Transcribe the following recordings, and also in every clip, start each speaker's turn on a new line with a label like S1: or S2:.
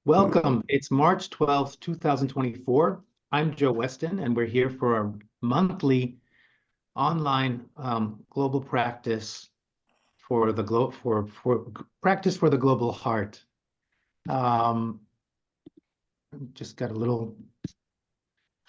S1: Welcome. It's March 12th, 2024. I'm Joe Weston, and we're here for our monthly online global practice for the practice for the global heart. Just got a little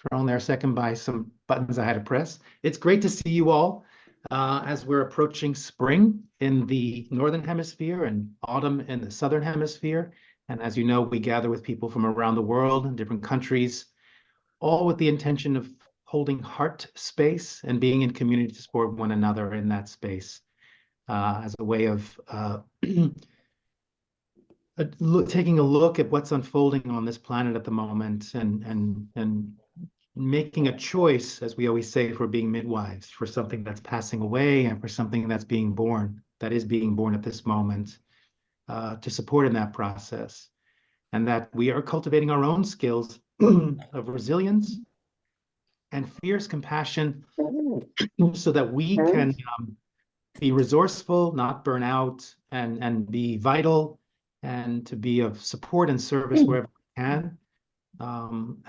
S1: thrown there a second by some buttons I had to press. It's great to see you all as we're approaching spring in the Northern Hemisphere and autumn in the Southern Hemisphere. And as you know, we gather with people from around the world in different countries, all with the intention of holding heart space and being in community to support one another in that space as a way of taking a look at what's unfolding on this planet at the moment and making a choice, as we always say, for being midwives, for something that's passing away and for something that's being born, that is being born at this moment. To support in that process, and that we are cultivating our own skills of resilience and fierce compassion so that we can be resourceful, not burn out, and be vital, and to be of support and service wherever we can,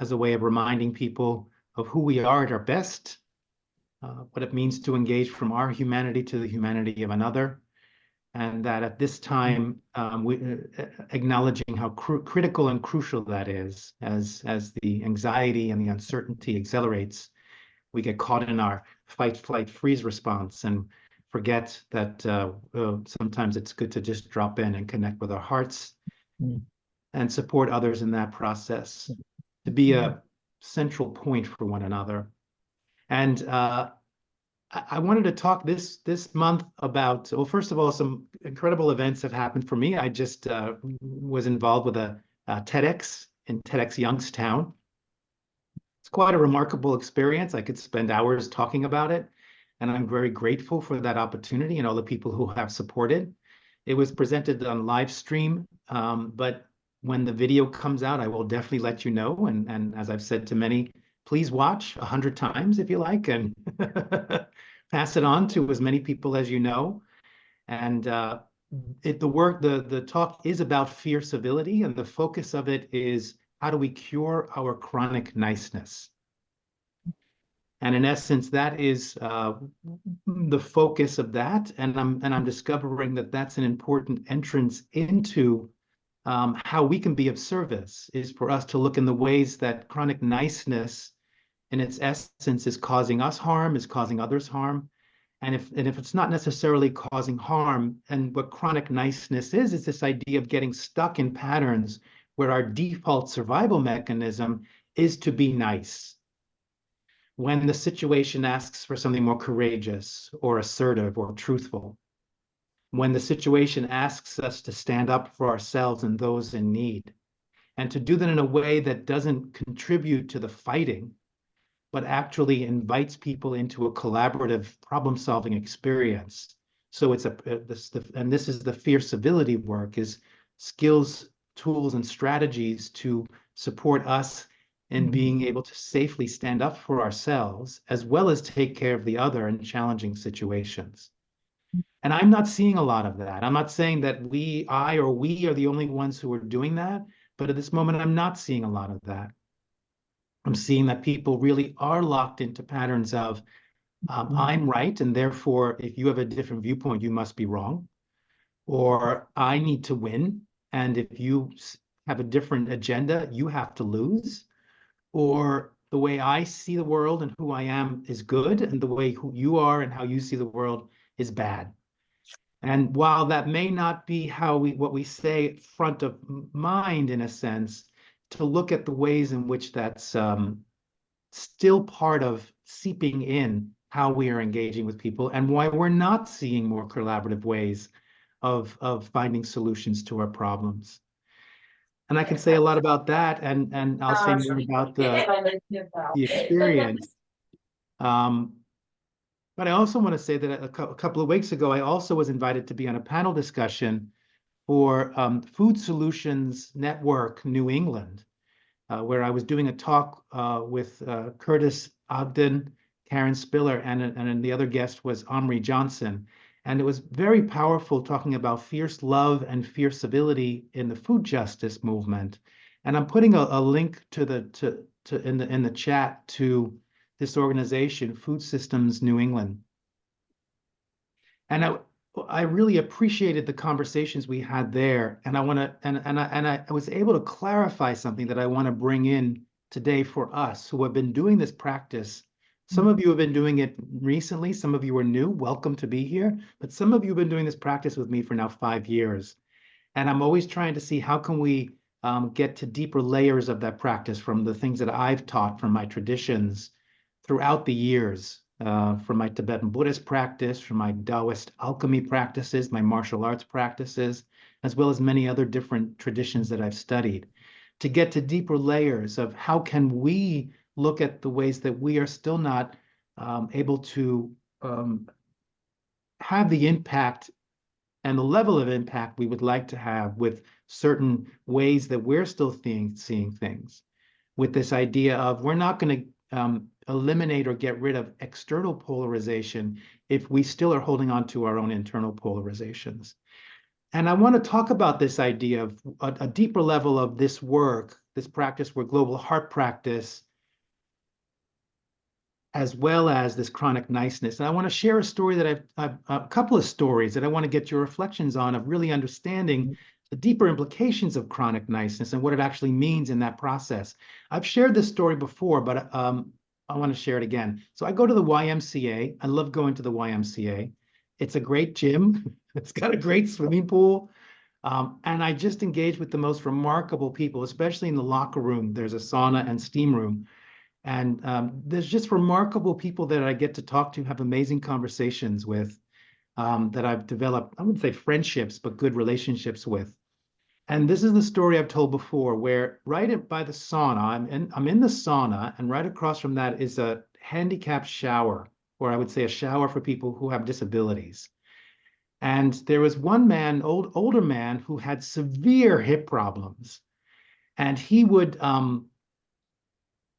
S1: as a way of reminding people of who we are at our best, what it means to engage from our humanity to the humanity of another. And that at this time, acknowledging how critical and crucial that is, as the anxiety and the uncertainty accelerates, we get caught in our fight, flight, freeze response and forget that sometimes it's good to just drop in and connect with our hearts and support others in that process, to be a central point for one another. And I wanted to talk this month about, well, first of all, some incredible events have happened for me. I just was involved with a TEDx in TEDx Youngstown. It's quite a remarkable experience. I could spend hours talking about it, and I'm very grateful for that opportunity and all the people who have supported. It was presented on live stream, but when the video comes out, I will definitely let you know. And as I've said to many, please watch 100 times if you like, and pass it on to as many people as you know. And the talk is about fierce civility, and the focus of it is how do we cure our chronic niceness? And in essence, that is the focus of that. And I'm discovering that that's an important entrance into how we can be of service, is for us to look in the ways that chronic niceness in its essence is causing us harm, is causing others harm. And if it's not necessarily causing harm, and what chronic niceness is this idea of getting stuck in patterns where our default survival mechanism is to be nice. When the situation asks for something more courageous or assertive or truthful, when the situation asks us to stand up for ourselves and those in need, and to do that in a way that doesn't contribute to the fighting, but actually invites people into a collaborative problem-solving experience. So it's and this is the fierce civility work, is skills, tools, and strategies to support us in being able to safely stand up for ourselves, as well as take care of the other in challenging situations. And I'm not seeing a lot of that. I'm not saying that we are the only ones who are doing that, but at this moment, I'm not seeing a lot of that. I'm seeing that people really are locked into patterns of, I'm right, and therefore, if you have a different viewpoint, you must be wrong. Or I need to win, and if you have a different agenda, you have to lose. Or the way I see the world and who I am is good, and the way who you are and how you see the world is bad. And while that may not be what we say front of mind in a sense, to look at the ways in which that's still part of seeping in how we are engaging with people, and why we're not seeing more collaborative ways of finding solutions to our problems. And I can say a lot about that, and I'll say more about the experience. But I also want to say that a couple of weeks ago, I also was invited to be on a panel discussion for Food Solutions Network New England, where I was doing a talk with Curtis Ogden, Karen Spiller, and the other guest was Omri Johnson. And it was very powerful, talking about fierce love and fierce civility in the food justice movement, And I'm putting a link to in the chat to this organization, Food Systems New England. And I really appreciated the conversations we had there, and I was able to clarify something that I want to bring in today for us who have been doing this practice. Some of you have been doing it recently, some of you are new, welcome to be here, but some of you have been doing this practice with me for now 5 years. And I'm always trying to see how can we get to deeper layers of that practice from the things that I've taught from my traditions throughout the years, from my Tibetan Buddhist practice, from my Taoist alchemy practices, my martial arts practices, as well as many other different traditions that I've studied, to get to deeper layers of how can we look at the ways that we are still not able to have the impact and the level of impact we would like to have with certain ways that we're still seeing things, with this idea of we're not going to eliminate or get rid of external polarization if we still are holding on to our own internal polarizations. And I want to talk about this idea of a deeper level of this work, this practice, where global heart practice, as well as this chronic niceness. And I want to share a story that a couple of stories that I want to get your reflections on, of really understanding the deeper implications of chronic niceness and what it actually means in that process. I've shared this story before, but I want to share it again. So I go to the YMCA. I love going to the YMCA. It's a great gym. It's got a great swimming pool. And I just engage with the most remarkable people, especially in the locker room. There's a sauna and steam room. And there's just remarkable people that I get to talk to, have amazing conversations with, that I've developed, I wouldn't say friendships, but good relationships with. And this is the story I've told before, where by the sauna, I'm in the sauna, and right across from that is a handicapped shower, or I would say a shower for people who have disabilities. And there was one man, older man, who had severe hip problems. And he would,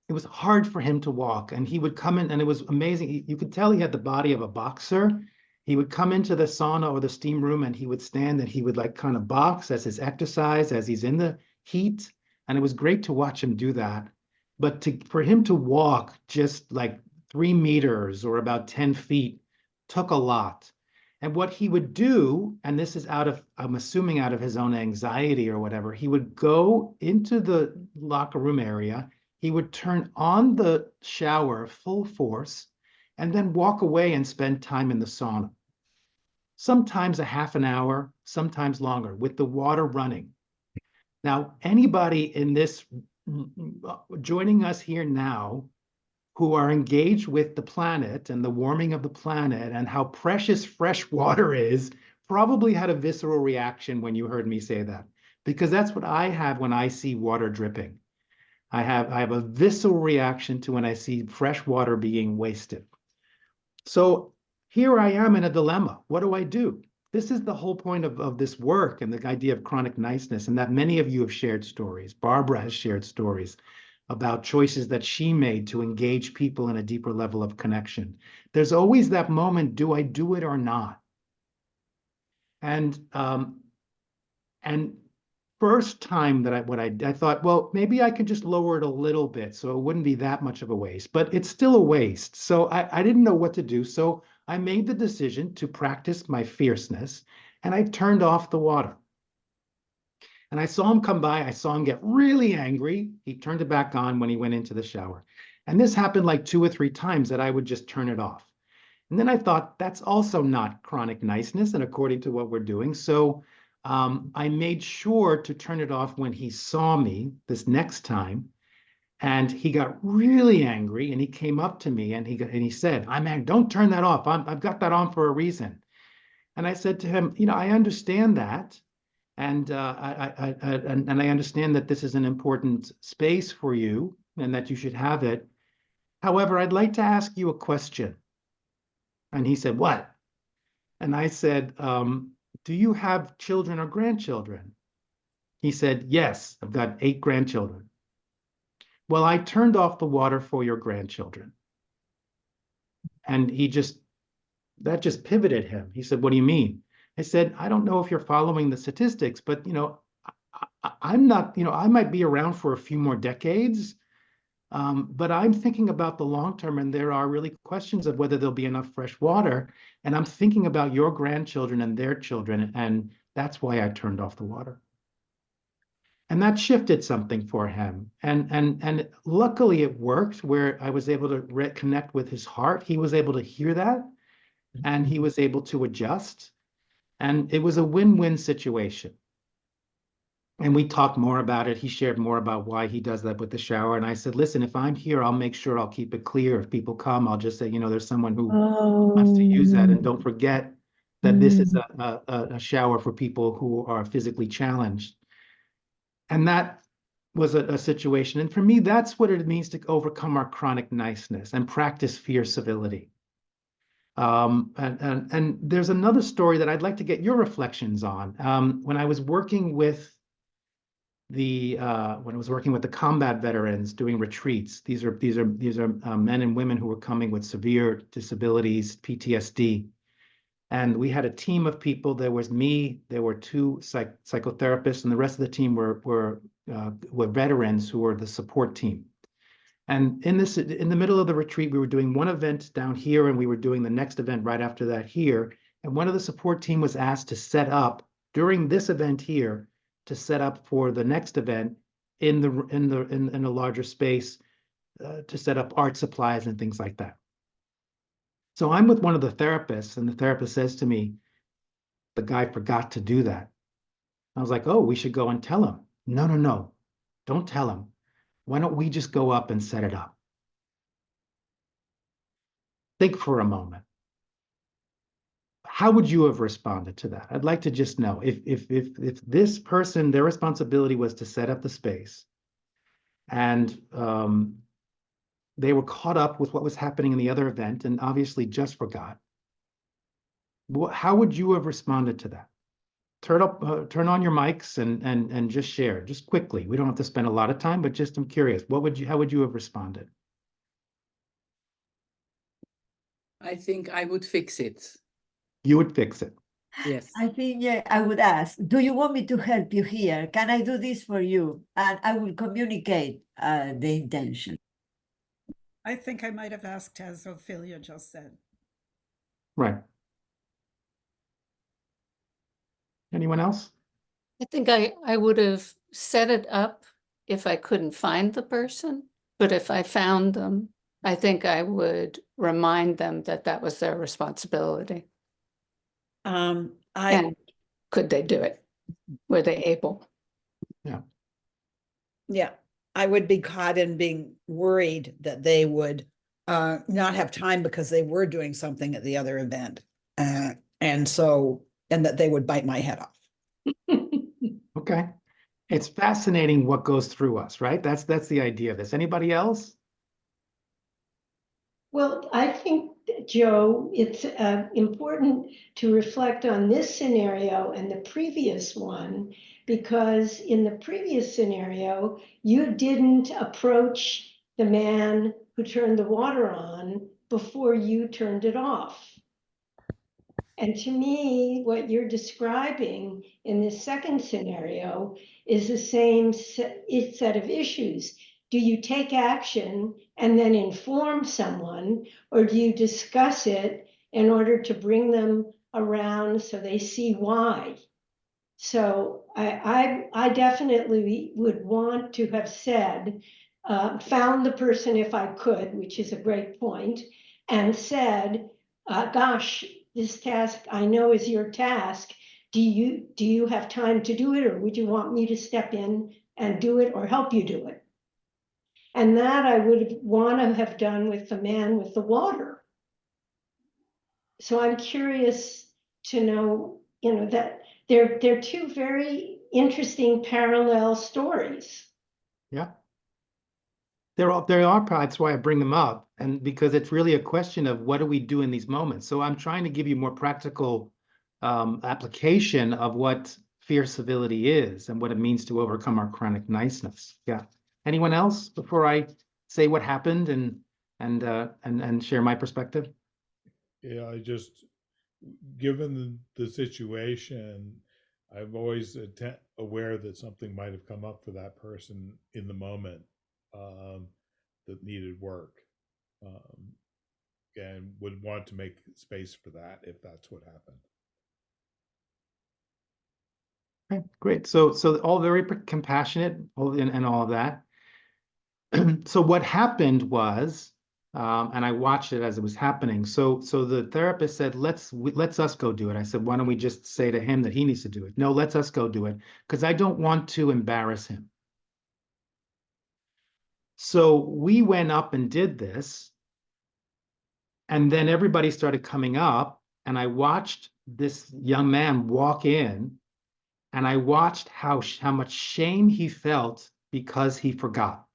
S1: it was hard for him to walk, and he would come in, and it was amazing. You could tell he had the body of a boxer. He would come into the sauna or the steam room, and he would stand and he would like kind of box as his exercise, as he's in the heat. And it was great to watch him do that. But for him to walk just like 3 meters or about 10 feet took a lot. And what he would do, and this is I'm assuming out of his own anxiety or whatever, he would go into the locker room area. He would turn on the shower full force and then walk away and spend time in the sauna. Sometimes a half an hour, sometimes longer, with the water running. Now, anybody in this joining us here now who are engaged with the planet and the warming of the planet and how precious fresh water is probably had a visceral reaction when you heard me say that, because that's what I have when I see water dripping. I have a visceral reaction to when I see fresh water being wasted. So here I am in a dilemma. What do I do? This is the whole point of this work and the idea of chronic niceness, and that many of you have shared stories. Barbara has shared stories about choices that she made to engage people in a deeper level of connection. There's always that moment, do I do it or not? And first time that I thought, well, maybe I could just lower it a little bit so it wouldn't be that much of a waste, but it's still a waste. So I didn't know what to do. So I made the decision to practice my fierceness, and I turned off the water. And I saw him come by. I saw him get really angry. He turned it back on when he went into the shower. And this happened like 2 or 3 times that I would just turn it off. And then I thought, that's also not chronic niceness and according to what we're doing. So I made sure to turn it off when he saw me this next time. And he got really angry, and he came up to me and he said, I'm angry, don't turn that off. I've got that on for a reason. And I said to him, I understand that. And I understand that this is an important space for you and that you should have it. However, I'd like to ask you a question. And he said, what? And I said, do you have children or grandchildren? He said, yes, I've got 8 grandchildren. Well, I turned off the water for your grandchildren. And that just pivoted him. He said, what do you mean? I said, I don't know if you're following the statistics, but I'm not, I might be around for a few more decades, but I'm thinking about the long term, and there are really questions of whether there'll be enough fresh water. And I'm thinking about your grandchildren and their children, and that's why I turned off the water. And that shifted something for him. And luckily it worked, where I was able to reconnect with his heart. He was able to hear that, and he was able to adjust. And it was a win-win situation. And we talked more about it. He shared more about why he does that with the shower. And I said, listen, if I'm here, I'll make sure I'll keep it clear. If people come, I'll just say, there's someone who wants to use that. And don't forget that this is a shower for people who are physically challenged. And that was a situation. And for me, that's what it means to overcome our chronic niceness and practice fierce civility. And there's another story that I'd like to get your reflections on. When I was working with the combat veterans doing retreats, these are men and women who were coming with severe disabilities, PTSD. And we had a team of people. There was me, there were two psychotherapists, and the rest of the team were veterans who were the support team. And in the middle of the retreat, we were doing one event down here, and we were doing the next event right after that here. And one of the support team was asked to set up during this event here, to set up for the next event in a larger space, to set up art supplies and things like that. So I'm with one of the therapists, and the therapist says to me, the guy forgot to do that. I was like, oh, we should go and tell him. No, don't tell him. Why don't we just go up and set it up? Think for a moment. How would you have responded to that? I'd like to just know if this person, their responsibility was to set up the space, and they were caught up with what was happening in the other event and obviously just forgot. How would you have responded to that? Turn on your mics and just share, just quickly. We don't have to spend a lot of time, but just I'm curious, how would you have responded?
S2: I think I would fix it.
S1: You would fix it.
S2: Yes.
S3: I think, yeah, I would ask, do you want me to help you here? Can I do this for you? And I will communicate the intention.
S4: I think I might have asked, as Ophelia just said.
S1: Right. Anyone else?
S5: I think I would have set it up if I couldn't find the person, but if I found them, I think I would remind them that that was their responsibility. And could they do it? Were they able?
S6: Yeah, I would be caught in being worried that they would not have time because they were doing something at the other event. And that they would bite my head off.
S1: Okay. It's fascinating what goes through us, right? That's the idea of this. Anybody else?
S7: Well, I think, Joe, it's important to reflect on this scenario and the previous one, because in the previous scenario, you didn't approach the man who turned the water on before you turned it off. And to me, what you're describing in this second scenario is the same set of issues. Do you take action and then inform someone, or do you discuss it in order to bring them around so they see why? So I definitely would want to have said, found the person if I could, which is a great point, and said, gosh, this task I know is your task. Do you have time to do it, or would you want me to step in and do it or help you do it? And that I would want to have done with the man with the water. So I'm curious to know, that they're two very interesting parallel stories.
S1: Yeah. They are, that's why I bring them up, and because it's really a question of what do we do in these moments. So I'm trying to give you more practical application of what fierce civility is and what it means to overcome our chronic niceness. Yeah. Anyone else before I say what happened and share my perspective?
S8: Yeah, given the situation, I'm always aware that something might have come up for that person in the moment that needed work, and would want to make space for that if that's what happened.
S1: Okay, great. So all very compassionate, and all of that. So what happened was, and I watched it as it was happening. So the therapist said, let's us go do it. I said, why don't we just say to him that he needs to do it? No, let's us go do it, because I don't want to embarrass him. So we went up and did this, and then everybody started coming up, and I watched this young man walk in, and I watched how much shame he felt because he forgot.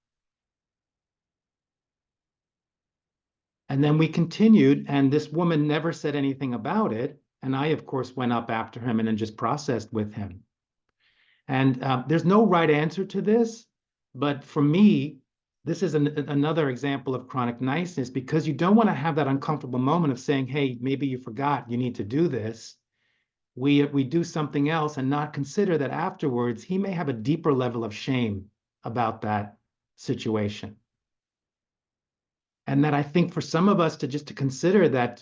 S1: And then we continued, and this woman never said anything about it. And I, of course, went up after him and then just processed with him. And there's no right answer to this, but for me, this is another example of chronic niceness, because you don't want to have that uncomfortable moment of saying, hey, maybe you forgot, you need to do this. We do something else and not consider that afterwards he may have a deeper level of shame about that situation. And that I think for some of us to consider that,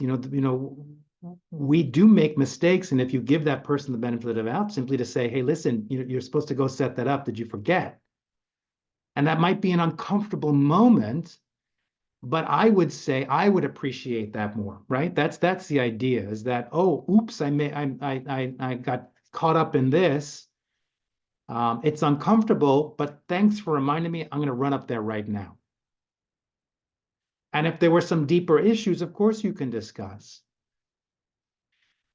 S1: we do make mistakes. And if you give that person the benefit of the doubt, simply to say, hey, listen, you're supposed to go set that up. Did you forget? And that might be an uncomfortable moment, but I would say I would appreciate that more, right? That's the idea, is that, oh, oops, I got caught up in this. It's uncomfortable, but thanks for reminding me. I'm going to run up there right now. And if there were some deeper issues, of course you can discuss.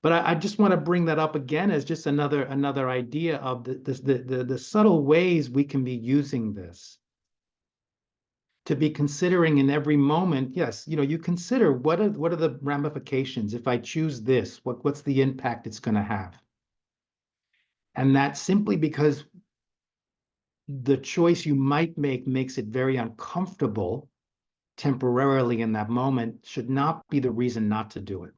S1: But I just want to bring that up again as just another idea of the subtle ways we can be using this. To be considering in every moment, yes, you consider what are the ramifications if I choose this, what's the impact it's going to have. And that simply because the choice you might make makes it very uncomfortable temporarily in that moment should not be the reason not to do it.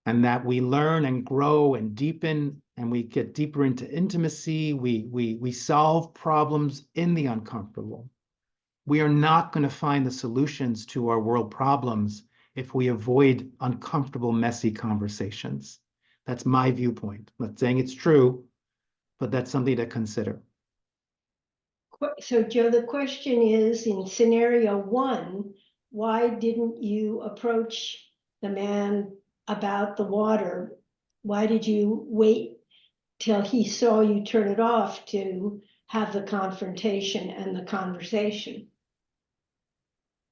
S1: And that we learn and grow and deepen, and we get deeper into intimacy. We solve problems in the uncomfortable. We are not going to find the solutions to our world problems if we avoid uncomfortable, messy conversations. That's my viewpoint. I'm not saying it's true, but that's something to consider.
S7: So, Joe, the question is, in scenario 1, why didn't you approach the man about the water? Why did you wait till he saw you turn it off to have the confrontation and the conversation?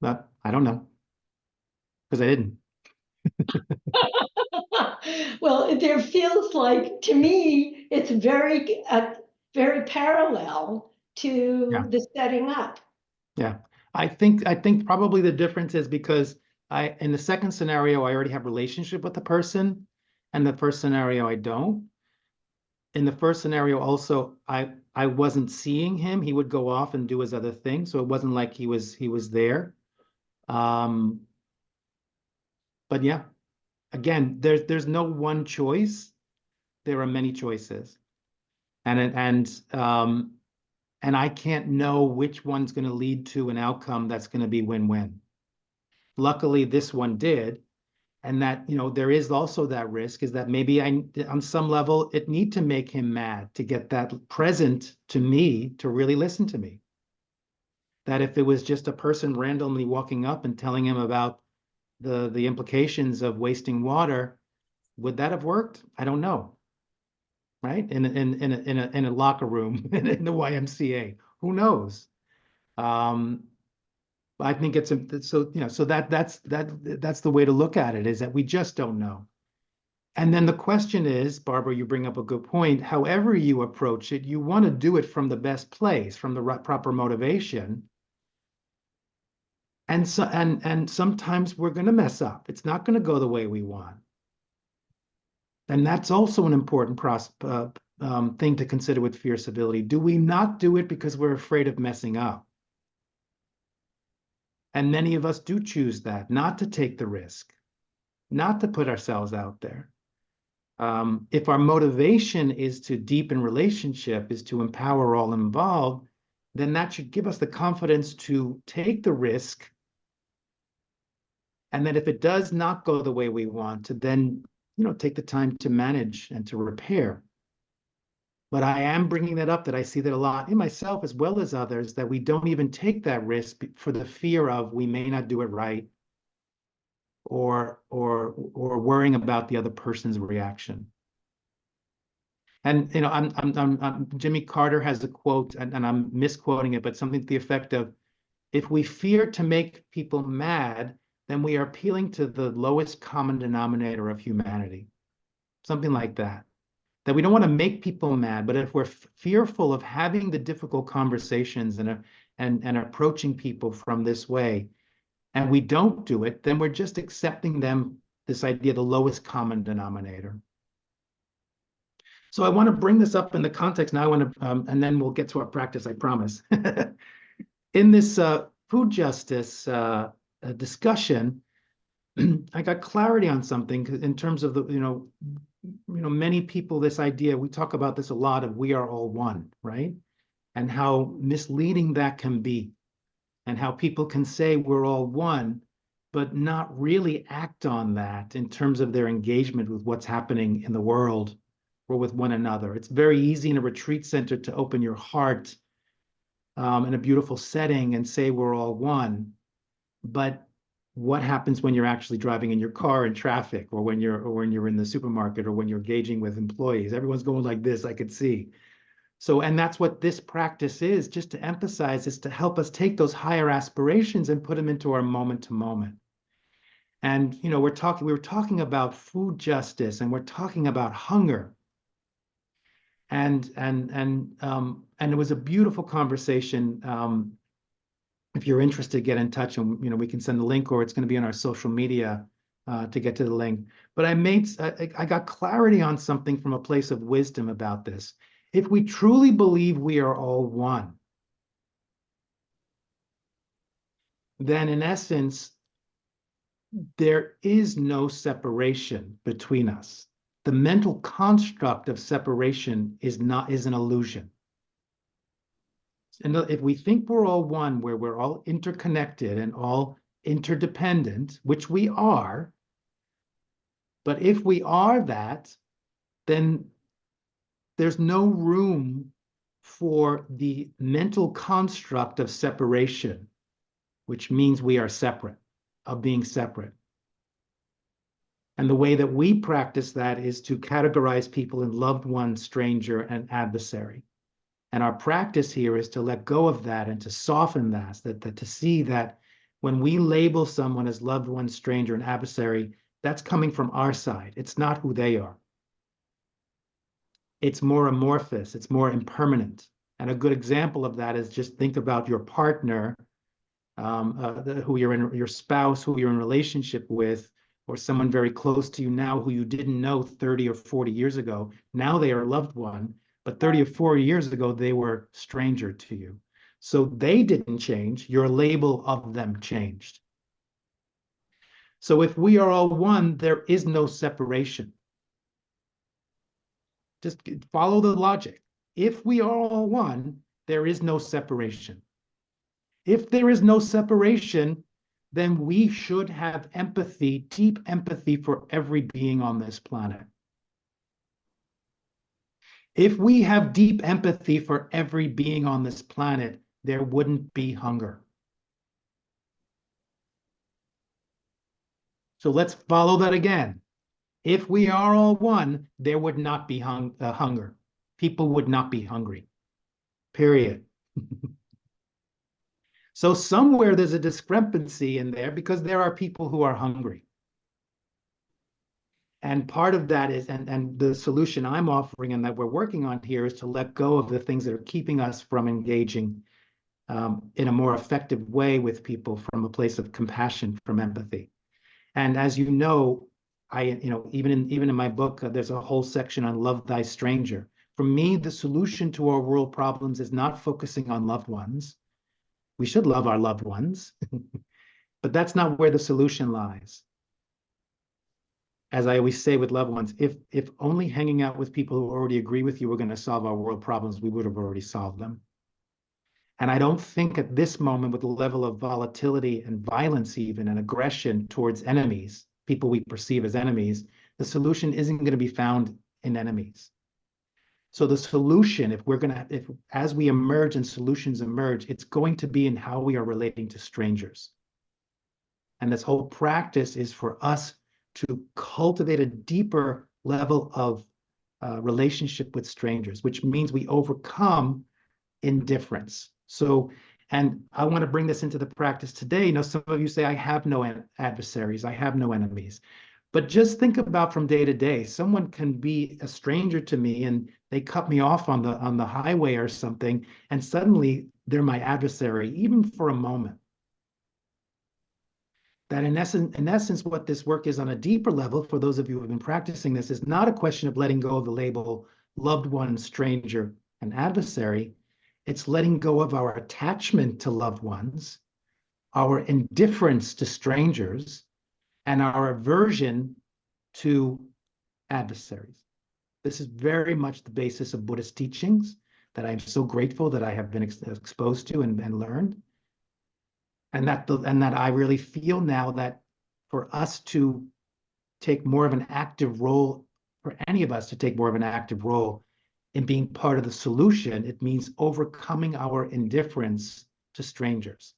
S1: But I don't know, because I didn't.
S7: Well, there feels like, to me, it's very parallel to the setting up.
S1: Yeah, I think probably the difference is because in the second scenario, I already have a relationship with the person, and the first scenario, I don't. In the first scenario, also, I wasn't seeing him. He would go off and do his other thing, so it wasn't like he was there. But yeah, again, there's no one choice. There are many choices, and I can't know which one's going to lead to an outcome that's going to be win-win. Luckily, this one did. And that, there is also that risk, is that maybe on some level, it need to make him mad to get that present to me, to really listen to me. That if it was just a person randomly walking up and telling him about the implications of wasting water, would that have worked? I don't know. Right? In a locker room in the YMCA, who knows? I think it's so that's the way to look at it, is that we just don't know. And then the question is, Barbara, you bring up a good point. However you approach it, you want to do it from the best place, from the proper motivation. And sometimes we're going to mess up. It's not going to go the way we want. And that's also an important thing to consider with fierce ability. Do we not do it because we're afraid of messing up? And many of us do choose that, not to take the risk, not to put ourselves out there. If our motivation is to deepen relationship, is to empower all involved, then that should give us the confidence to take the risk. And then if it does not go the way we want, to then, take the time to manage and to repair. But I am bringing that up, that I see that a lot in myself as well as others, that we don't even take that risk for the fear of we may not do it right, or worrying about the other person's reaction. And Jimmy Carter has a quote, and I'm misquoting it, but something to the effect of, if we fear to make people mad, then we are appealing to the lowest common denominator of humanity. Something like that. That we don't want to make people mad, but if we're fearful of having the difficult conversations and approaching people from this way, and we don't do it, then we're just accepting them, this idea, the lowest common denominator. So I want to bring this up in the context now, and then we'll get to our practice, I promise. In this food justice discussion, I got clarity on something in terms of the, many people, this idea, we talk about this a lot, of we are all one, right? And how misleading that can be, and how people can say we're all one, but not really act on that in terms of their engagement with what's happening in the world or with one another. It's very easy in a retreat center to open your heart in a beautiful setting and say we're all one, but what happens when you're actually driving in your car in traffic, or when you're in the supermarket, or when you're engaging with employees? Everyone's going like this, I could see. So, and that's what this practice is, just to emphasize, is to help us take those higher aspirations and put them into our moment to moment. And, we were talking about food justice, and we're talking about hunger. And it was a beautiful conversation. If you're interested, get in touch, and we can send the link, or it's going to be on our social media to get to the link. But I got clarity on something from a place of wisdom about this. If we truly believe we are all one, then in essence, there is no separation between us. The mental construct of separation is an illusion. And if we think we're all one, where we're all interconnected and all interdependent, which we are, but if we are that, then there's no room for the mental construct of separation, which means we are separate, of being separate. And the way that we practice that is to categorize people in loved one, stranger, and adversary. And our practice here is to let go of that and to soften that to see that when we label someone as loved one, stranger, and adversary, that's coming from our side. It's not who they are. It's more amorphous, it's more impermanent. And a good example of that is just think about your partner, who you're in, your spouse, who you're in relationship with, or someone very close to you now who you didn't know 30 or 40 years ago. Now they are a loved one, but 30 or 40 years ago, they were stranger to you. So they didn't change, your label of them changed. So if we are all one, there is no separation. Just follow the logic. If we are all one, there is no separation. If there is no separation, then we should have empathy, deep empathy for every being on this planet. If we have deep empathy for every being on this planet, there wouldn't be hunger. So let's follow that again. If we are all one, there would not be hunger. People would not be hungry, period. So somewhere there's a discrepancy in there, because there are people who are hungry. And part of that is, and the solution I'm offering and that we're working on here, is to let go of the things that are keeping us from engaging in a more effective way with people from a place of compassion, from empathy. And as you know, even in my book, there's a whole section on love thy stranger. For me, the solution to our world problems is not focusing on loved ones. We should love our loved ones, but that's not where the solution lies. as I always say with loved ones, if only hanging out with people who already agree with you were going to solve our world problems, we would have already solved them. And I don't think at this moment, with the level of volatility and violence even, and aggression towards enemies, people we perceive as enemies, the solution isn't going to be found in enemies. So the solution, if as we emerge and solutions emerge, it's going to be in how we are relating to strangers. And this whole practice is for us to cultivate a deeper level of relationship with strangers, which means we overcome indifference. So, and I want to bring this into the practice today. You know, some of you say, I have no adversaries, I have no enemies. But just think about from day to day, someone can be a stranger to me and they cut me off on the highway or something, and suddenly they're my adversary, even for a moment. That in essence, what this work is on a deeper level, for those of you who have been practicing this, is not a question of letting go of the label loved one, stranger, and adversary. It's letting go of our attachment to loved ones, our indifference to strangers, and our aversion to adversaries. This is very much the basis of Buddhist teachings that I'm so grateful that I have been exposed to and learned. And that I really feel now that for us to take more of an active role, for any of us to take more of an active role in being part of the solution, it means overcoming our indifference to strangers.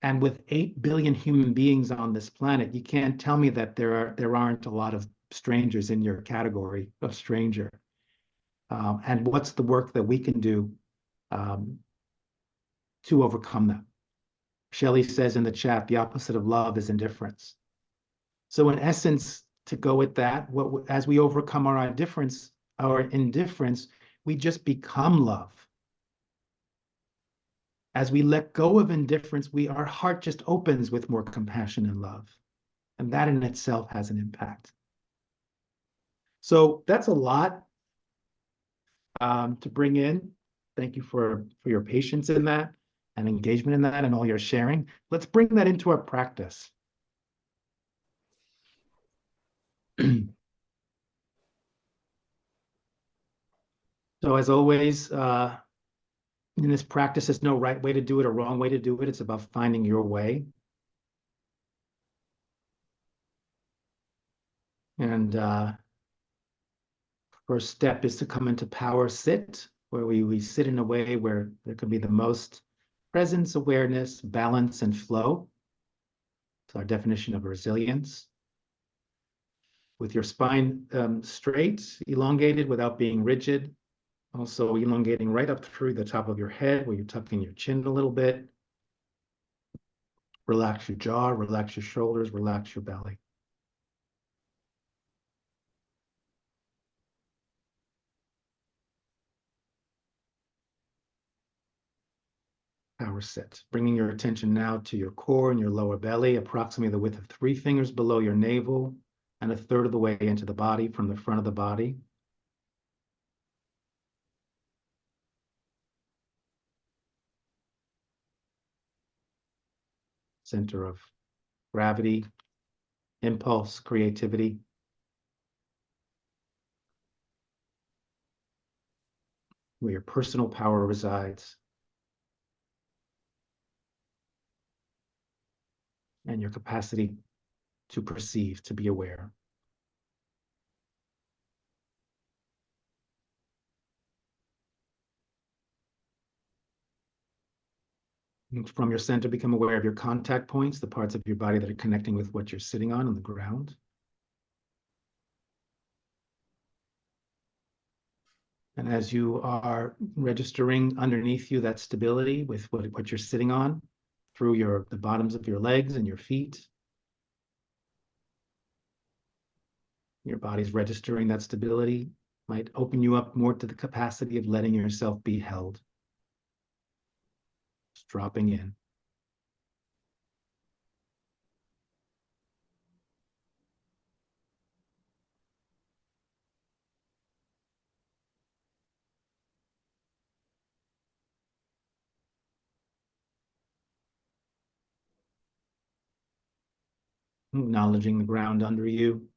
S1: And with 8 billion human beings on this planet, you can't tell me that there aren't a lot of strangers in your category of stranger. And what's the work that we can do to overcome that? Shelley says in the chat, the opposite of love is indifference. So in essence, to go with that, as we overcome our indifference, we just become love. As we let go of indifference, our heart just opens with more compassion and love. And that in itself has an impact. So that's a lot to bring in. Thank you for your patience in that and engagement in that and all your sharing. Let's bring that into our practice. So as always, in this practice, there's no right way to do it or wrong way to do it. It's about finding your way. And first step is to come into power sit, where we sit in a way where there can be the most presence, awareness, balance, and flow. It's our definition of resilience. With your spine straight, elongated without being rigid. Also elongating right up through the top of your head where you're tucking your chin a little bit. Relax your jaw, relax your shoulders, relax your belly. Power sit. Bringing your attention now to your core and your lower belly, approximately the width of 3 fingers below your navel and 1/3 of the way into the body from the front of the body. Center of gravity, impulse, creativity. Where your personal power resides. And your capacity to perceive, to be aware. From your center, become aware of your contact points, the parts of your body that are connecting with what you're sitting on the ground. And as you are registering underneath you that stability with what you're sitting on through the bottoms of your legs and your feet, your body's registering that stability might open you up more to the capacity of letting yourself be held. Just dropping in. acknowledging the ground under you.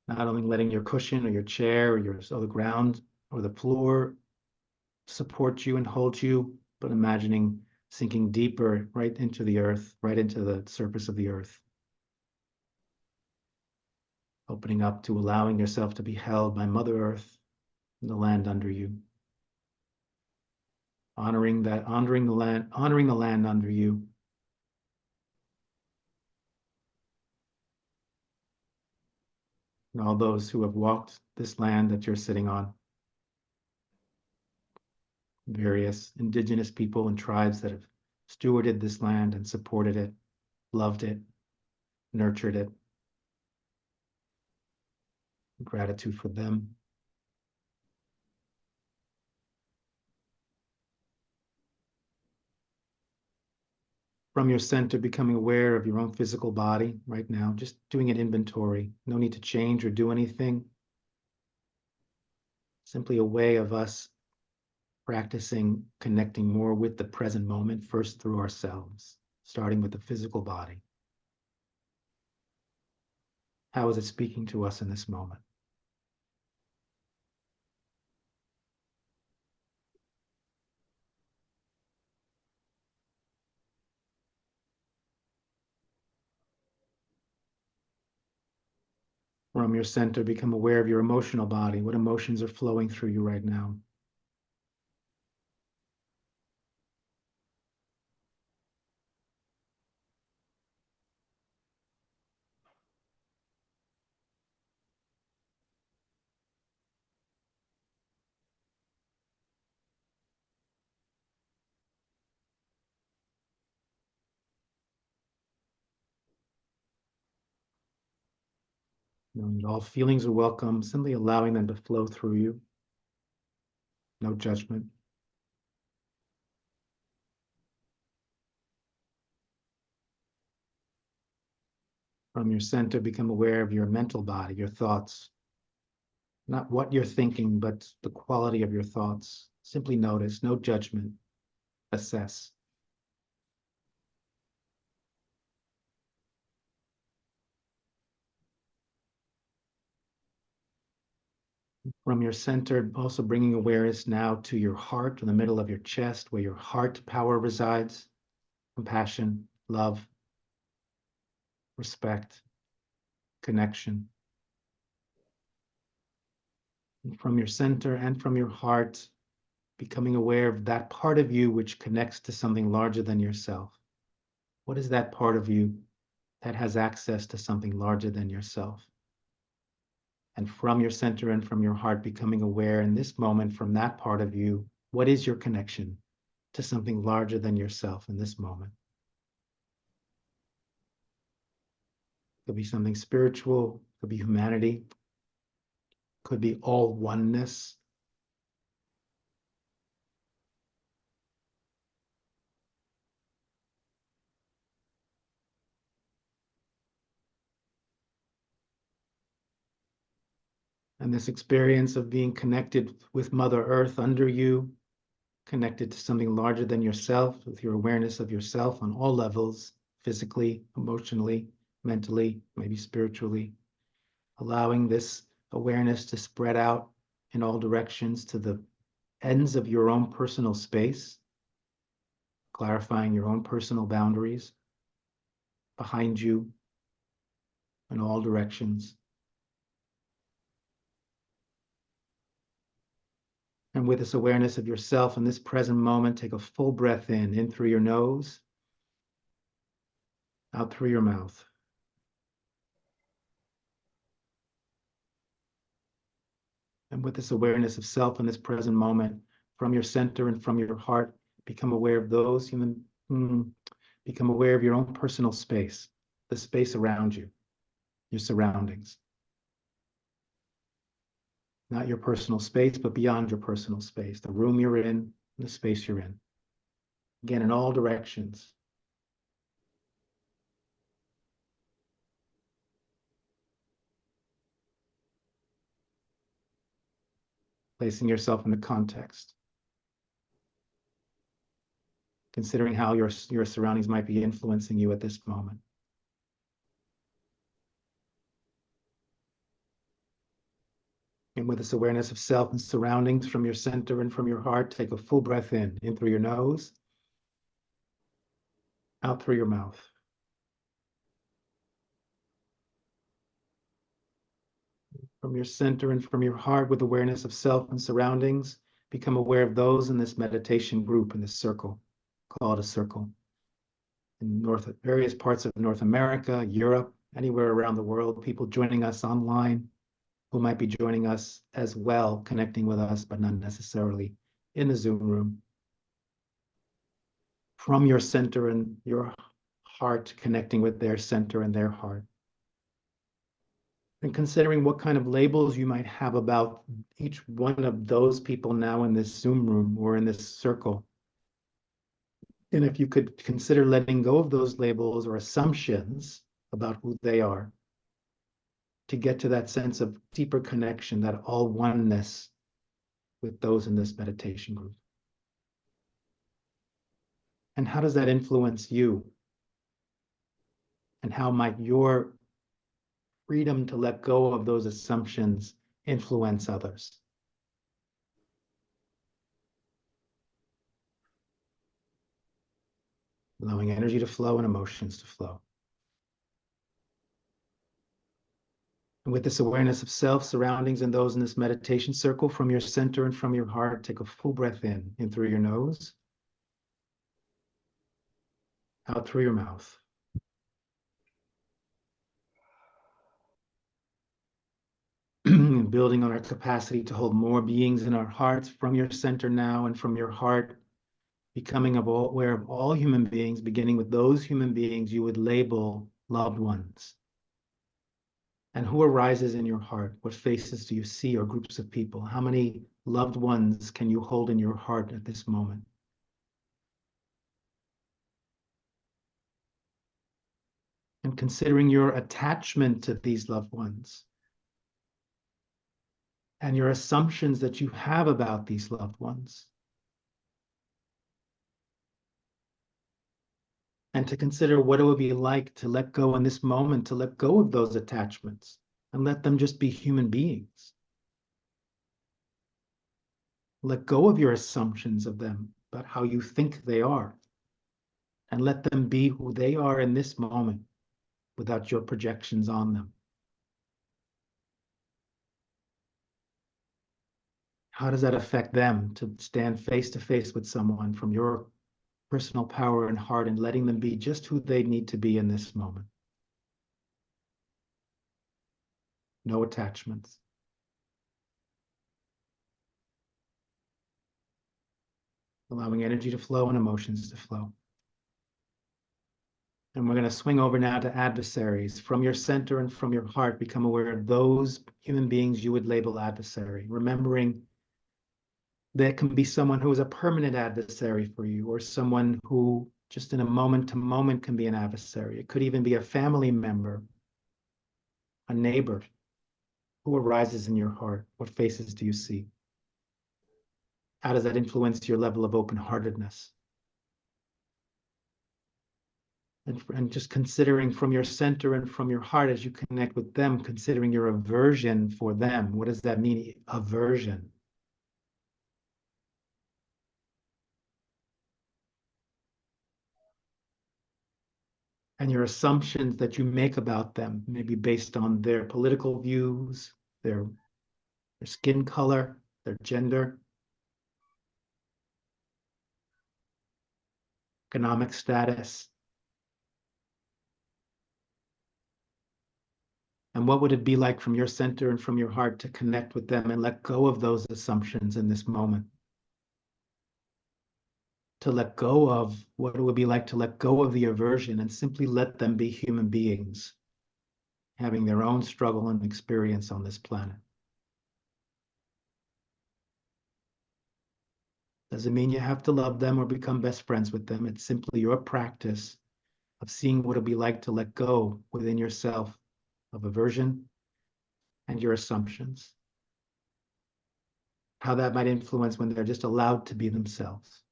S1: Not only letting your cushion or your chair or the ground or the floor support you and hold you, but imagining sinking deeper right into the earth, right into the surface of the earth. Opening up to allowing yourself to be held by Mother Earth and the land under you. Honoring the land under you. And all those who have walked this land that you're sitting on. Various indigenous people and tribes that have stewarded this land and supported it, loved it, nurtured it. Gratitude for them. From your center, becoming aware of your own physical body right now, just doing an inventory. No need to change or do anything. Simply a way of us practicing connecting more with the present moment, first through ourselves, starting with the physical body. How is it speaking to us in this moment? From your center, become aware of your emotional body. What emotions are flowing through you right now? Knowing that all feelings are welcome, simply allowing them to flow through you. No judgment. From your center, become aware of your mental body, your thoughts. Not what you're thinking, but the quality of your thoughts. Simply notice, no judgment. Assess. From your center, also bringing awareness now to your heart, in the middle of your chest, where your heart power resides. Compassion, love, respect, connection. And from your center and from your heart, becoming aware of that part of you which connects to something larger than yourself. What is that part of you that has access to something larger than yourself? And from your center and from your heart, becoming aware in this moment from that part of you, what is your connection to something larger than yourself in this moment? Could be something spiritual, could be humanity, could be all oneness. And this experience of being connected with Mother Earth under you, connected to something larger than yourself, with your awareness of yourself on all levels, physically, emotionally, mentally, maybe spiritually, allowing this awareness to spread out in all directions to the ends of your own personal space, clarifying your own personal boundaries behind you in all directions. And with this awareness of yourself in this present moment, take a full breath in through your nose, out through your mouth. And with this awareness of self in this present moment, from your center and from your heart, become aware of become aware of your own personal space, the space around you, your surroundings. Not your personal space, but beyond your personal space, the room you're in, the space you're in. Again, in all directions. Placing yourself in the context. considering how your surroundings might be influencing you at this moment. And with this awareness of self and surroundings from your center and from your heart, take a full breath in through your nose, out through your mouth. From your center and from your heart, with awareness of self and surroundings, become aware of those in this meditation group, in this circle. Call it a circle. In various parts of North America, Europe, anywhere around the world, people joining us online who might be joining us as well, connecting with us, but not necessarily in the Zoom room. From your center and your heart, connecting with their center and their heart. And considering what kind of labels you might have about each one of those people now in this Zoom room or in this circle. And if you could consider letting go of those labels or assumptions about who they are, to get to that sense of deeper connection, that all oneness with those in this meditation group. And how does that influence you? And how might your freedom to let go of those assumptions influence others? Allowing energy to flow and emotions to flow. And with this awareness of self, surroundings, and those in this meditation circle, from your center and from your heart, take a full breath in through your nose, out through your mouth. Building on our capacity to hold more beings in our hearts, from your center now and from your heart, becoming aware of all human beings, beginning with those human beings you would label loved ones. And who arises in your heart? What faces do you see, or groups of people? How many loved ones can you hold in your heart at this moment? And considering your attachment to these loved ones and your assumptions that you have about these loved ones. And to consider what it would be like to let go in this moment, to let go of those attachments and let them just be human beings. Let go of your assumptions of them about how you think they are, and let them be who they are in this moment without your projections on them. How does that affect them to stand face to face with someone from your personal power and heart and letting them be just who they need to be in this moment? No attachments. Allowing energy to flow and emotions to flow. And we're going to swing over now to adversaries. From your center and from your heart, become aware of those human beings you would label adversary, remembering there can be someone who is a permanent adversary for you, or someone who just in a moment to moment can be an adversary. It could even be a family member, a neighbor. Who arises in your heart? What faces do you see? How does that influence your level of open-heartedness? And just considering from your center and from your heart as you connect with them, considering your aversion for them. What does that mean, aversion? And your assumptions that you make about them, maybe based on their political views, their skin color, their gender, economic status. And what would it be like from your center and from your heart to connect with them and let go of those assumptions in this moment? To let go of what it would be like to let go of the aversion and simply let them be human beings, having their own struggle and experience on this planet. Doesn't mean you have to love them or become best friends with them. It's simply your practice of seeing what it'd be like to let go within yourself of aversion and your assumptions. How that might influence when they're just allowed to be themselves.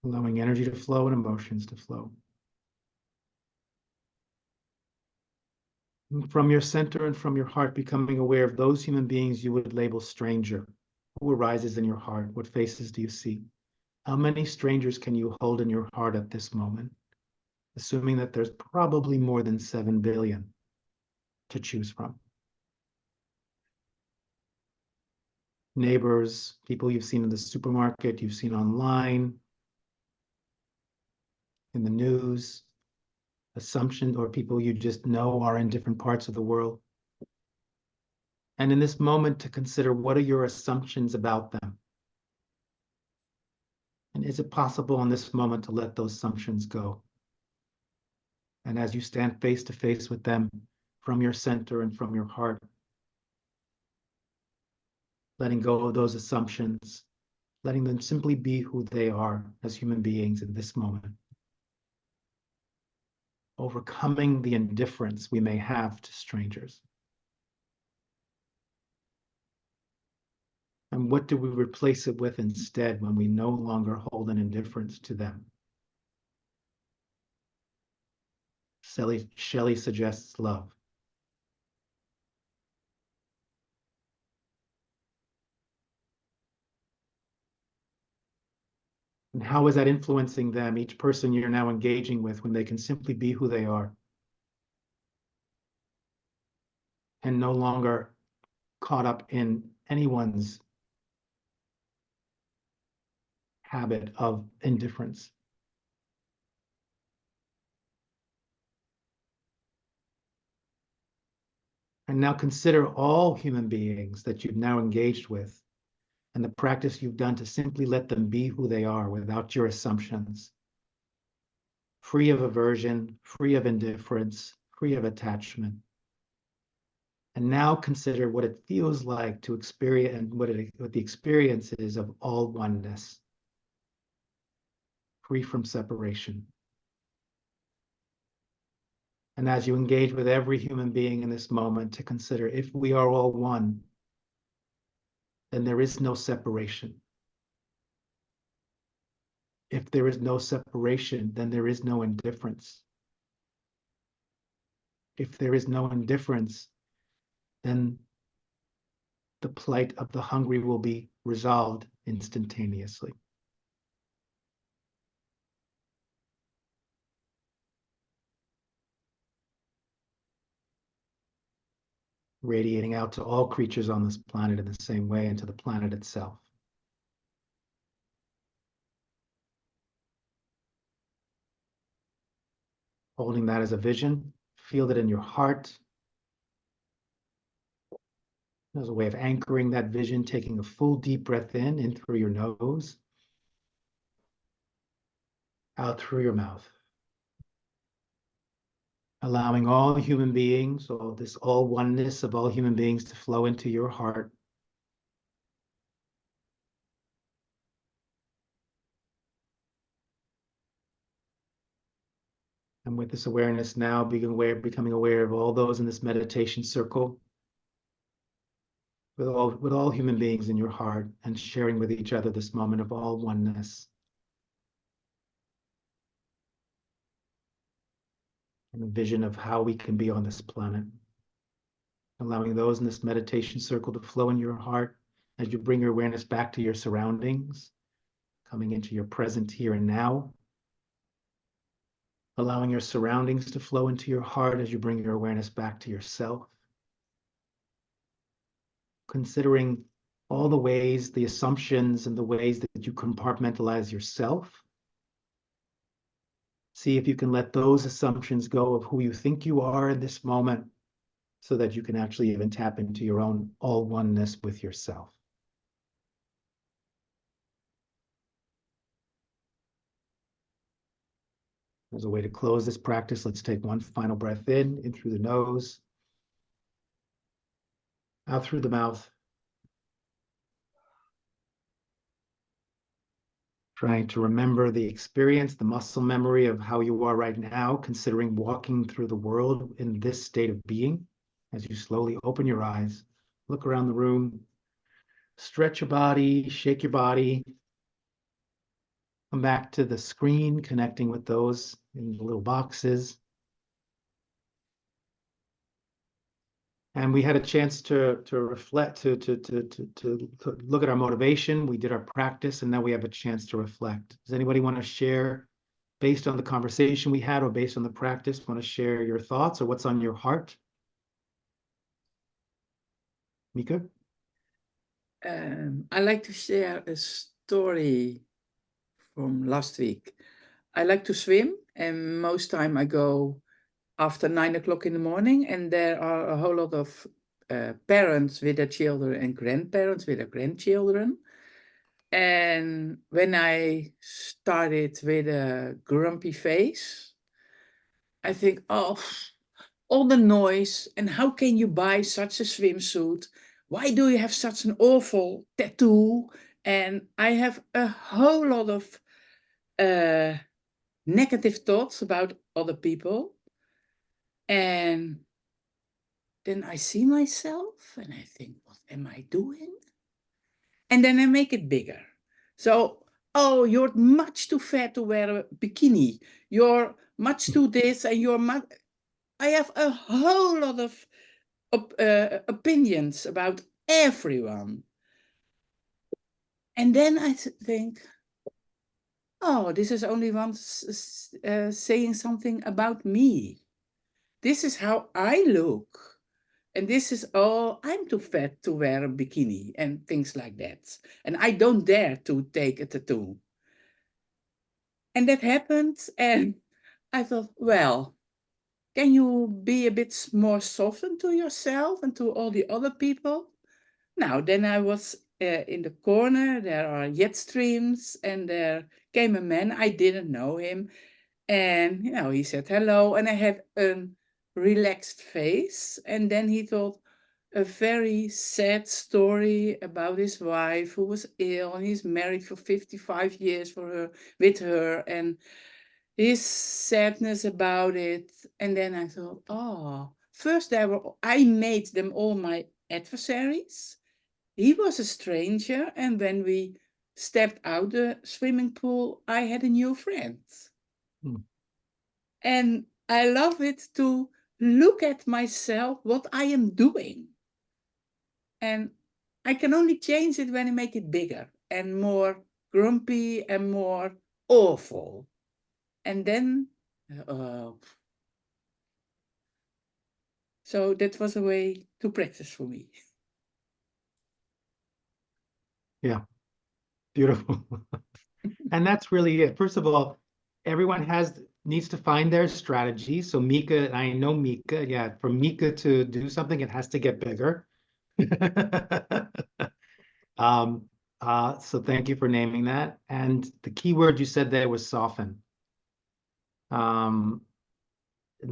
S1: allowing energy to flow and emotions to flow. And from your center and from your heart, becoming aware of those human beings you would label stranger. Who arises in your heart? What faces do you see? How many strangers can you hold in your heart at this moment? Assuming that there's probably more than 7 billion to choose from. Neighbors, people you've seen in the supermarket, you've seen online, in the news, assumptions, or people you just know are in different parts of the world. And in this moment, to consider, what are your assumptions about them? And is it possible in this moment to let those assumptions go? And as you stand face to face with them from your center and from your heart, letting go of those assumptions, letting them simply be who they are as human beings in this moment. Overcoming the indifference we may have to strangers. And what do we replace it with instead when we no longer hold an indifference to them? Shelley suggests love. And how is that influencing them, each person you're now engaging with, when they can simply be who they are? And no longer caught up in anyone's habit of indifference. And now consider all human beings that you've now engaged with and the practice you've done to simply let them be who they are without your assumptions. Free of aversion, free of indifference, free of attachment. And now consider what it feels like to experience and what the experience is of all oneness. Free from separation. And as you engage with every human being in this moment, to consider, if we are all one, then there is no separation. If there is no separation, then there is no indifference. If there is no indifference, then the plight of the hungry will be resolved instantaneously. Radiating out to all creatures on this planet in the same way, and to the planet itself. Holding that as a vision, feel that in your heart. As a way of anchoring that vision, taking a full deep breath in through your nose, out through your mouth. Allowing all human beings, all oneness of all human beings to flow into your heart. And with this awareness now, becoming aware of all those in this meditation circle, with all human beings in your heart, and sharing with each other this moment of all oneness. And a vision of how we can be on this planet. Allowing those in this meditation circle to flow in your heart as you bring your awareness back to your surroundings, coming into your present here and now. Allowing your surroundings to flow into your heart as you bring your awareness back to yourself. Considering all the ways, the assumptions, and the ways that you compartmentalize yourself. See if you can let those assumptions go of who you think you are in this moment, so that you can actually even tap into your own all oneness with yourself. As a way to close this practice, let's take one final breath in through the nose, out through the mouth. Trying to remember the experience, the muscle memory of how you are right now, considering walking through the world in this state of being. As you slowly open your eyes, look around the room, stretch your body, shake your body. Come back to the screen, connecting with those in the little boxes. And we had a chance to reflect, to look at our motivation. We did our practice, and now we have a chance to reflect. Does anybody want to share, based on the conversation we had or based on the practice, want to share your thoughts or what's on your heart? Mika?
S2: I like to share a story from last week. I like to swim, and most time I go after 9 o'clock in the morning, and there are a whole lot of parents with their children and grandparents with their grandchildren. And when I started with a grumpy face, I think, oh, all the noise, and how can you buy such a swimsuit? Why do you have such an awful tattoo? And I have a whole lot of negative thoughts about other people. And then I see myself and I think, what am I doing? And then I make it bigger. So, oh, you're much too fat to wear a bikini. You're much too this, and you're much... I have a whole lot of opinions about everyone. And then I think, oh, this is only one saying something about me. This is how I look. And this is, oh, I'm too fat to wear a bikini and things like that. And I don't dare to take a tattoo. And that happened. And I thought, well, can you be a bit more softened to yourself and to all the other people? Now, then I was in the corner. There are jet streams, and there came a man. I didn't know him. And, you know, he said hello, and I had a relaxed face. And then he told a very sad story about his wife who was ill, and he's married for 55 years with her, and his sadness about it. And then I thought, oh, first I made them all my adversaries. He was a stranger, and when we stepped out the swimming pool, I had a new friend. And I love it to look at myself, what I am doing. And I can only change it when I make it bigger and more grumpy and more awful. And then, so that was a way to practice for me.
S1: Yeah, beautiful. And that's really it. First of all, everyone needs to find their strategy. So Mika, I know Mika, yeah, for Mika to do something, it has to get bigger. So thank you for naming that. And the key word you said there was soften. And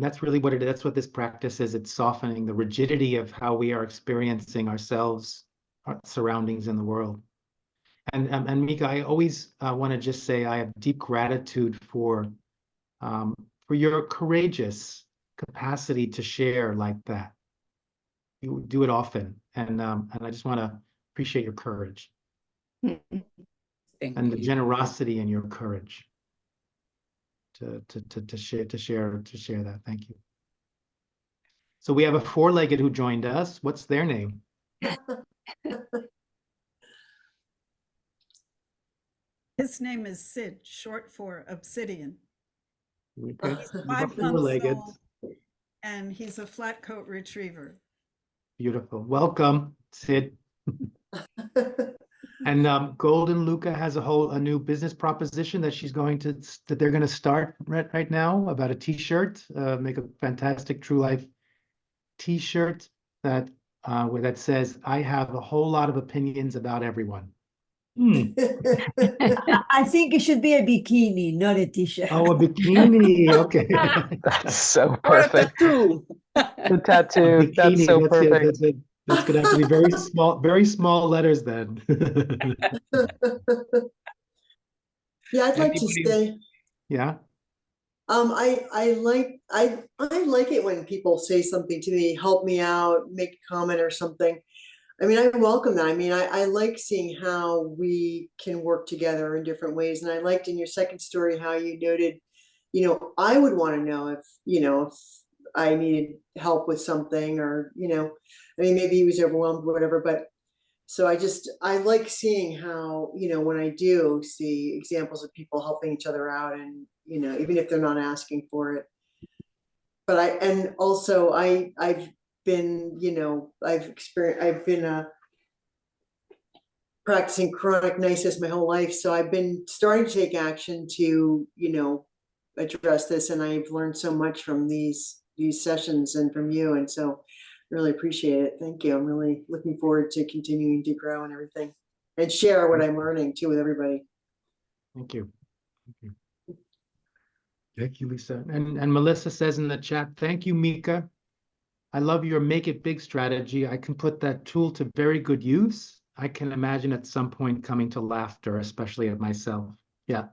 S1: that's really what that's what this practice is. It's softening the rigidity of how we are experiencing ourselves, our surroundings in the world. And Mika, I always want to just say I have deep gratitude for your courageous capacity to share like that. You do it often, and I just want to appreciate your courage and the generosity in your courage to share that. Thank you. So we have a four-legged who joined us. What's their name?
S4: His name is Sid, short for obsidian.
S1: Okay.
S4: He's 5 months
S1: Four-legged.
S4: old, and he's a flat coat retriever.
S1: Beautiful. Welcome, Sid. And Golden Luca has a new business proposition that they're going to start right now about a T-shirt. Make a fantastic True Life T-shirt that says, "I have a whole lot of opinions about everyone."
S3: I think it should be a bikini, not a t-shirt.
S1: Oh, a bikini. Okay.
S9: That's so
S2: Or a
S9: perfect.
S2: tattoo.
S9: The tattoo.
S1: Bikini,
S9: That's so perfect.
S1: That's it. That's gonna have to be very small letters then.
S10: Yeah, I'd like to
S1: Anybody-
S10: say,
S1: Yeah.
S10: I like it when people say something to me, help me out, make a comment or something. I mean, I welcome that. I mean, I like seeing how we can work together in different ways. And I liked in your second story how you noted, I would want to know if I needed help with something, or, I mean, maybe he was overwhelmed or whatever, but so I like seeing how, when I do see examples of people helping each other out, and, even if they're not asking for it. But I've been, I've been practicing chronic niceness my whole life. So I've been starting to take action to, address this. And I've learned so much from these sessions and from you. And so really appreciate it. Thank you. I'm really looking forward to continuing to grow and everything, and share what I'm learning too with everybody.
S1: Thank you. Thank you. Thank you, Lisa. And Melissa says in the chat, thank you, Mika. I love your make it big strategy. I can put that tool to very good use. I can imagine at some point coming to laughter, especially at myself. Yeah.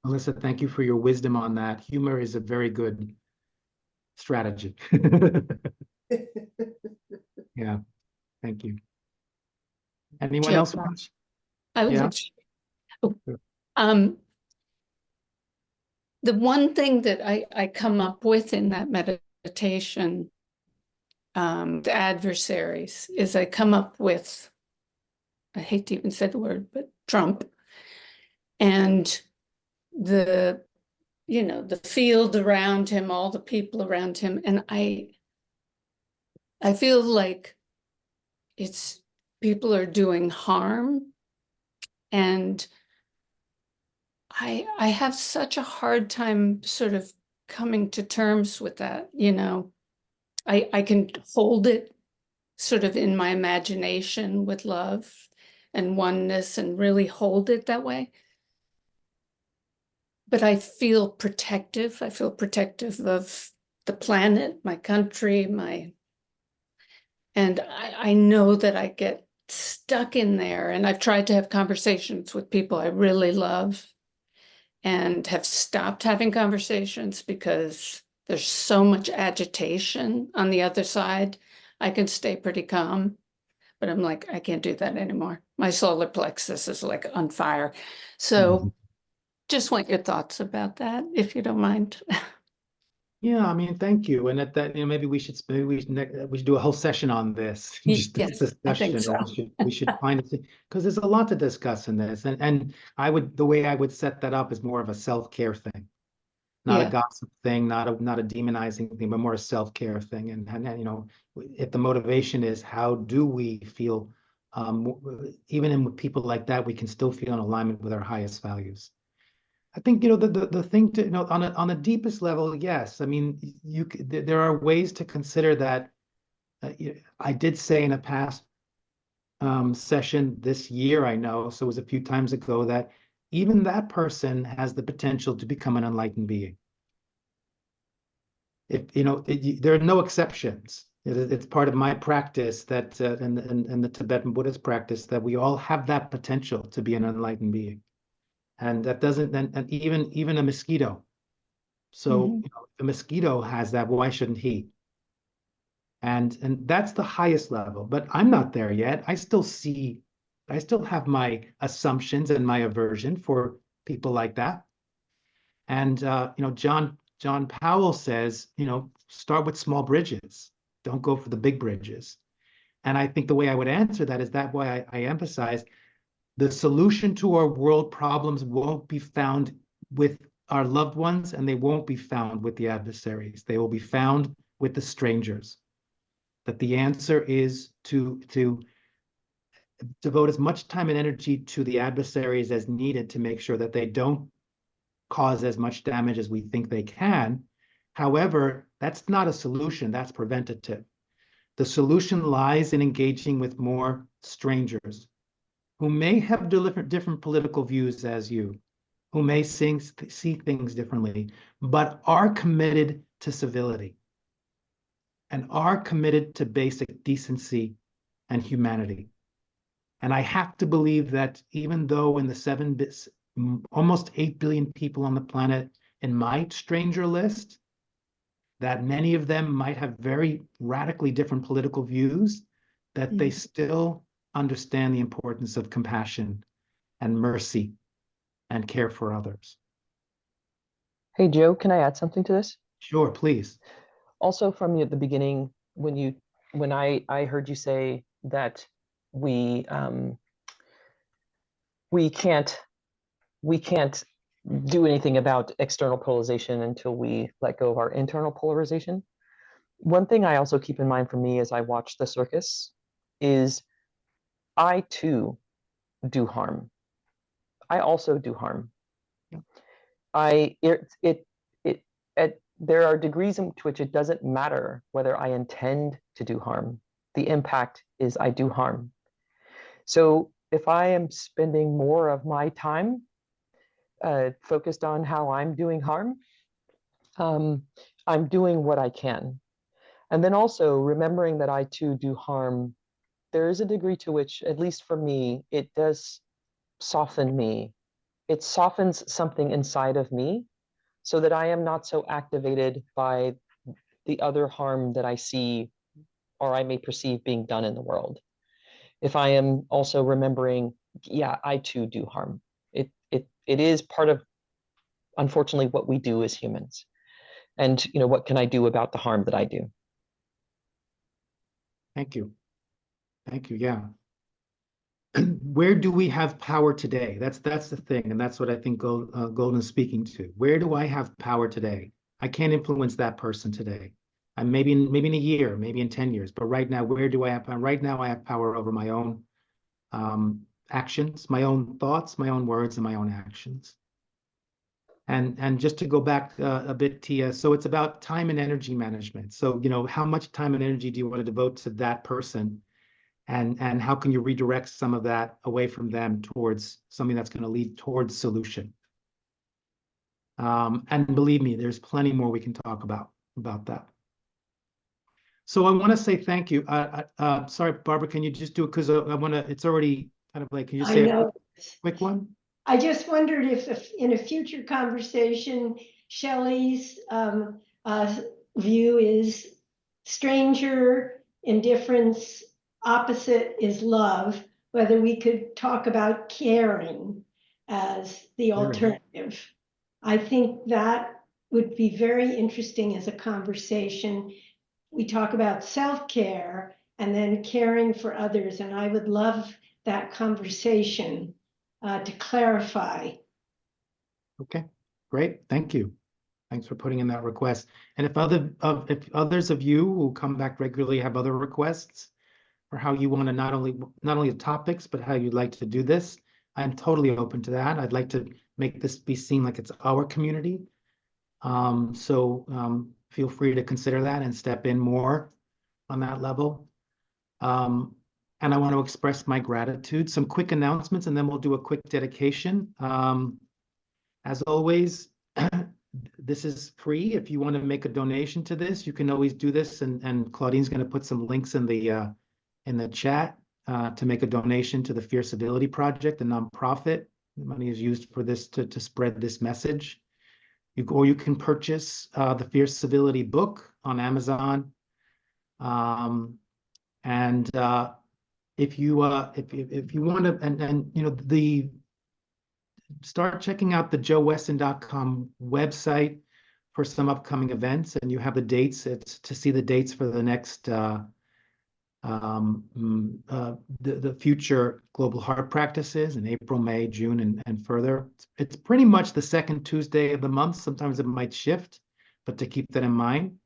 S1: Melissa, thank you for your wisdom on that. Humor is a very good strategy. Yeah, thank you. Anyone
S5: Joe,
S1: else?
S5: I would
S1: Yeah.
S5: like to, the one thing that I come up with in that meditation, the adversaries, is I come up with, I hate to even say the word, but Trump, and the field around him, all the people around him, and I feel like people are doing harm, and I have such a hard time sort of coming to terms with that. I can hold it sort of in my imagination with love and oneness and really hold it that way. But I feel protective. I feel protective of the planet, my country, and I know that I get stuck in there. And I've tried to have conversations with people I really love, and have stopped having conversations because there's so much agitation on the other side. I can stay pretty calm, but I'm like, I can't do that anymore. My solar plexus is like on fire. So just want your thoughts about that, if you don't mind.
S1: Yeah, I mean, thank you. And at that, maybe we should do a whole session on this. Just this
S5: Yes, I think
S1: discussion.
S5: so.
S1: We should find it, because there's a lot to discuss in this. And the way I would set that up is more of a self-care thing, not a
S5: Yeah.
S1: gossip thing, not a demonizing thing, but more a self-care thing. And if the motivation is how do we feel, even with people like that, we can still feel in alignment with our highest values. I think, the thing to, on the deepest level, yes. I mean, there are ways to consider that. I did say in a past session this year, I know, so it was a few times ago, that even that person has the potential to become an enlightened being. There are no exceptions. It's part of my practice that, and the Tibetan Buddhist practice, that we all have that potential to be an enlightened being. And that doesn't, and even a mosquito. So if a mosquito has that, why shouldn't he? And that's the highest level. But I'm not there yet. I still have my assumptions and my aversion for people like that. And John Powell says, start with small bridges. Don't go for the big bridges. And I think the way I would answer that is that why I emphasize the solution to our world problems won't be found with our loved ones, and they won't be found with the adversaries. They will be found with the strangers. That the answer is to devote as much time and energy to the adversaries as needed to make sure that they don't cause as much damage as we think they can. However, that's not a solution, that's preventative. The solution lies in engaging with more strangers who may have different political views as you, who may see things differently, but are committed to civility and are committed to basic decency and humanity. And I have to believe that even though in the almost 8 billion people on the planet in my stranger list, that many of them might have very radically different political views, that they still understand the importance of compassion and mercy and care for others.
S9: Hey, Joe, can I add something to this?
S1: Sure, please.
S9: Also, from the beginning, when I heard you say that we can't do anything about external polarization until we let go of our internal polarization. One thing I also keep in mind for me as I watch the circus is I too do harm. I also do harm. There are degrees in which it doesn't matter whether I intend to do harm. The impact is I do harm. So if I am spending more of my time focused on how I'm doing harm, I'm doing what I can. And then also remembering that I too do harm, there is a degree to which, at least for me, it does soften me. It softens something inside of me so that I am not so activated by the other harm that I see or I may perceive being done in the world. If I am also remembering, yeah, I too do harm. It is part of, unfortunately, what we do as humans. And what can I do about the harm that I do?
S1: Thank you. Thank you. Yeah. Where do we have power today? That's the thing, and that's what I think Golden is speaking to. Where do I have power today? I can't influence that person today. And maybe in a year, maybe in 10 years. But right now, where do I have power? Right now, I have power over my own actions, my own thoughts, my own words, and my own actions. And just to go back a bit, Tia, so it's about time and energy management. So, how much time and energy do you want to devote to that person? And how can you redirect some of that away from them towards something that's going to lead towards solution? And believe me, there's plenty more we can talk about that. So I want to say thank you. Sorry, Barbara, can you just do it? Because I want to, it's already kind of like, can you say a quick one?
S7: I just wondered if in a future conversation, Shelley's view is stranger, indifference, opposite is love, whether we could talk about caring as the alternative. I think that would be very interesting as a conversation. We talk about self-care and then caring for others, and I would love that conversation to clarify.
S1: Okay, great. Thank you. Thanks for putting in that request. And if others of you who come back regularly have other requests for how you want to not only the topics, but how you'd like to do this, I'm totally open to that. I'd like to make this be seen like it's our community. So feel free to consider that and step in more on that level. And I want to express my gratitude. Some quick announcements, and then we'll do a quick dedication. As always, this is free. If you want to make a donation to this, you can always do this. And Claudine's going to put some links in the chat to make a donation to the 𝗵𝗶 Project, the nonprofit. The money is used for this to spread this message. Or you can purchase the 𝗵𝗶 book on Amazon. If you want to, start checking out the joeweston.com website for some upcoming events, and you have the dates. It's to see the dates for the next the future global heart practices in April, May, June, and further. It's pretty much the second Tuesday of the month. Sometimes it might shift, but to keep that in mind.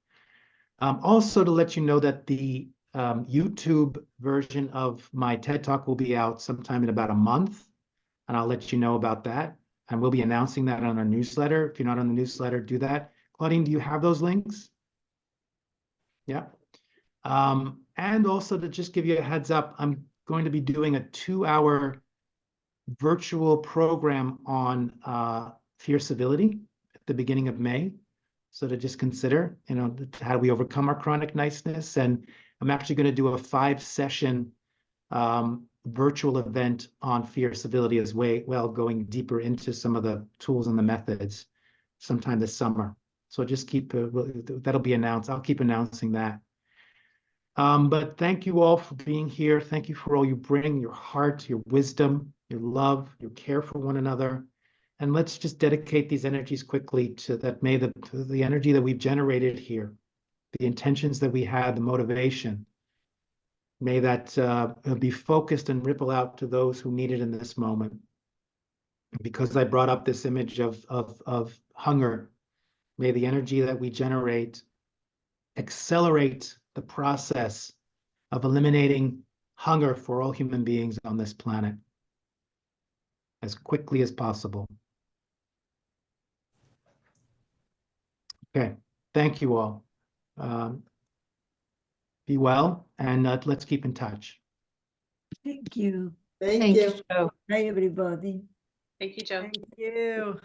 S1: Also to let you know that the YouTube version of my TED Talk will be out sometime in about a month, and I'll let you know about that. And we'll be announcing that on our newsletter. If you're not on the newsletter, do that. Claudine, do you have those links? Yeah. And also to just give you a heads up, I'm going to be doing a 2-hour virtual program on 𝗵𝗶 at the beginning of May. So to just consider, how do we overcome our chronic niceness? And I'm actually going to do a 5-session virtual event on 𝗵𝗶 as well, going deeper into some of the tools and the methods sometime this summer. So just keep, that'll be announced. I'll keep announcing that. But thank you all for being here. Thank you for all you bring, your heart, your wisdom, your love, your care for one another. And let's just dedicate these energies quickly to that. May the energy that we've generated here, the intentions that we had, the motivation, may that be focused and ripple out to those who need it in this moment. Because I brought up this image of hunger, may the energy that we generate accelerate the process of eliminating hunger for all human beings on this planet as quickly as possible. Okay, thank you all. Be well, and let's keep in touch.
S3: Thank you.
S10: Thank
S5: Thank
S10: you.
S5: you, Joe.
S3: Bye, everybody.
S11: Thank you, Joe.
S6: Thank you.